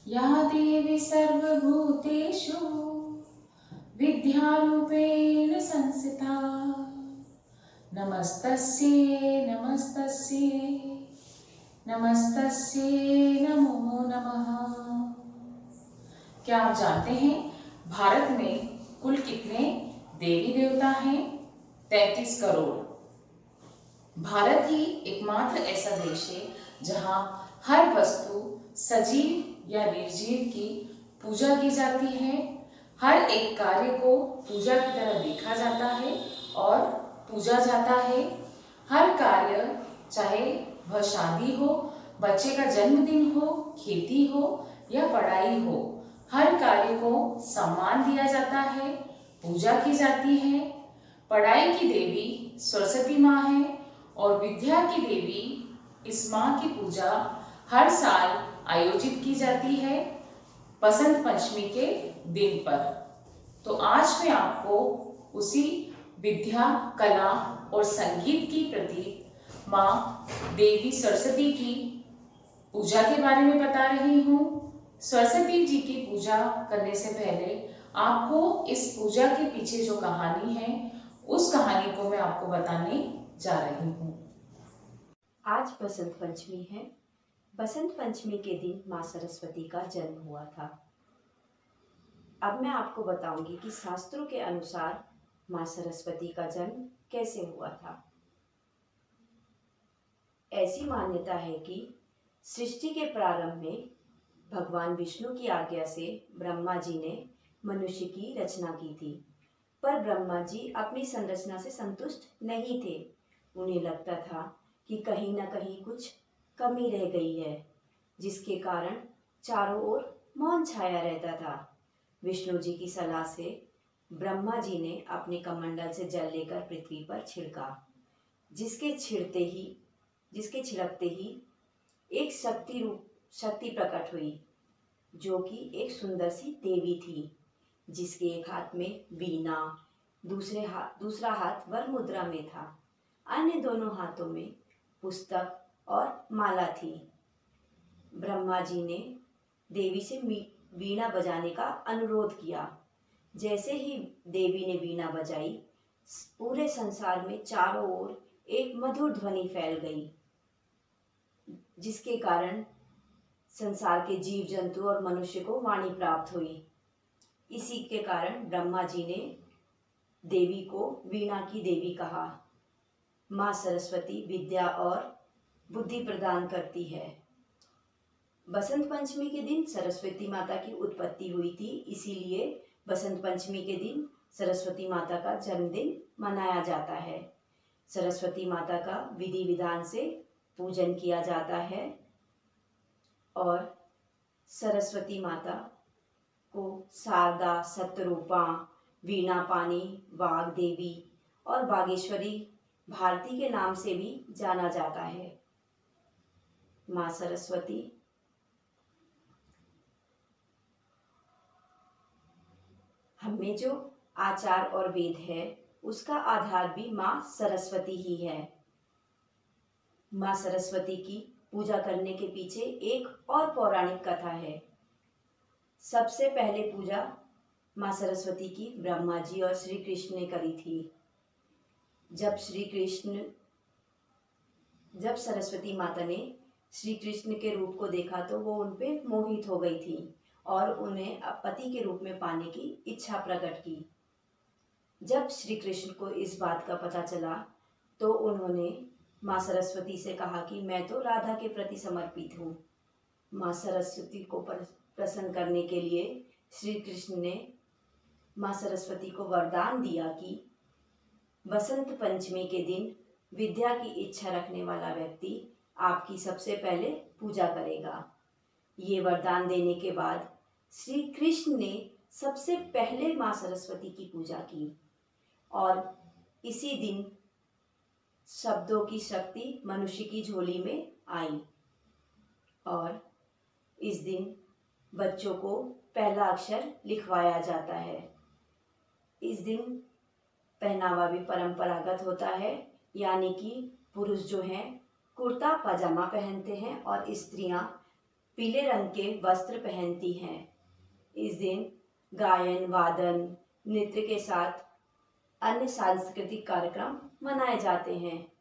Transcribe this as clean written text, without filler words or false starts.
या देवी सर्वभूतेषु विद्यारूपेण संस्थिता नमस्तस्यै नमस्तस्यै नमस्तस्यै नमो नमः। क्या आप जानते हैं भारत में कुल कितने देवी देवता हैं? 33 करोड़। भारत ही एकमात्र ऐसा देश है जहां हर वस्तु सजीव या निर्जीव की पूजा की जाती है। हर एक कार्य को पूजा की तरह देखा जाता है और पूजा जाता है। हर कार्य, चाहे वह शादी हो, बच्चे का जन्मदिन हो, खेती हो या पढ़ाई हो, हर कार्य को सम्मान दिया जाता है, पूजा की जाती है। पढ़ाई की देवी सरस्वती माँ है और विद्या की देवी इस माँ की पूजा हर साल आयोजित की जाती है बसंत पंचमी के दिन पर। तो आज मैं आपको उसी विद्या, कला और संगीत की प्रतीक माँ देवी सरस्वती की पूजा के बारे में बता रही हूँ। सरस्वती जी की पूजा करने से पहले आपको इस पूजा के पीछे जो कहानी है उस कहानी को मैं आपको बताने जा रही हूँ। आज बसंत पंचमी है। बसंत पंचमी के दिन माँ सरस्वती का जन्म हुआ था। अब मैं आपको बताऊंगी कि शास्त्रों के अनुसार माँ सरस्वती का जन्म कैसे हुआ था। ऐसी मान्यता है कि सृष्टि के प्रारंभ में भगवान विष्णु की आज्ञा से ब्रह्मा जी ने मनुष्य की रचना की थी, पर ब्रह्मा जी अपनी संरचना से संतुष्ट नहीं थे। उन्हें लगता था कि कहीं न कहीं कुछ कमी रह गई है, जिसके कारण चारों ओर मौन छाया रहता था। विष्णु जी की सलाह से ब्रह्मा जी ने अपने कमंडल से जल लेकर पृथ्वी पर छिड़का, जिसके छिड़कते ही एक शक्ति प्रकट हुई, जो कि एक सुंदर सी देवी थी, जिसके एक हाथ में वीणा, दूसरा हाथ वर मुद्रा में था। अन्य दोनों हाथों में पुस्तक और माला थी। ब्रह्मा जी ने देवी से वीणा बजाने का अनुरोध किया। जैसे ही देवी ने वीणा बजाई, पूरे संसार में चारों ओर एक मधुर ध्वनि फैल गई, जिसके कारण संसार के जीव जंतु और मनुष्य को वाणी प्राप्त हुई। इसी के कारण ब्रह्मा जी ने देवी को वीणा की देवी कहा। माँ सरस्वती विद्या और बुद्धि प्रदान करती है। बसंत पंचमी के दिन सरस्वती माता की उत्पत्ति हुई थी, इसीलिए बसंत पंचमी के दिन सरस्वती माता का जन्मदिन मनाया जाता है। सरस्वती माता का विधि विधान से पूजन किया जाता है और सरस्वती माता को शारदा, सत्यरूपा, वीणा पानी, वाग देवी और बागेश्वरी भारती के नाम से भी जाना जाता है। माँ सरस्वती हमें जो आचार और वेद है, उसका आधार भी माँ सरस्वती ही है। माँ सरस्वती की पूजा करने के पीछे एक और पौराणिक कथा है। सबसे पहले पूजा माँ सरस्वती की ब्रह्मा जी और श्री कृष्ण ने करी थी। जब सरस्वती माता ने श्री कृष्ण के रूप को देखा तो वो उन पे मोहित हो गई थी और उन्हें पति के रूप में पाने की इच्छा प्रकट की। जब श्री कृष्ण को इस बात का पता चला तो उन्होंने माँ सरस्वती से कहा कि मैं तो राधा के प्रति समर्पित हूँ। माँ सरस्वती को प्रसन्न करने के लिए श्री कृष्ण ने माँ सरस्वती को वरदान दिया कि बसंत पंचमी के दिन विद्या की इच्छा रखने वाला व्यक्ति आपकी सबसे पहले पूजा करेगा। ये वरदान देने के बाद श्री कृष्ण ने सबसे पहले माँ सरस्वती की पूजा की और इसी दिन शब्दों की शक्ति मनुष्य की झोली में आई और इस दिन बच्चों को पहला अक्षर लिखवाया जाता है। इस दिन पहनावा भी परंपरागत होता है, यानी कि पुरुष जो हैं कुर्ता पजामा पहनते हैं और स्त्रियां पीले रंग के वस्त्र पहनती हैं। इस दिन गायन, वादन, नृत्य के साथ अन्य सांस्कृतिक कार्यक्रम मनाए जाते हैं।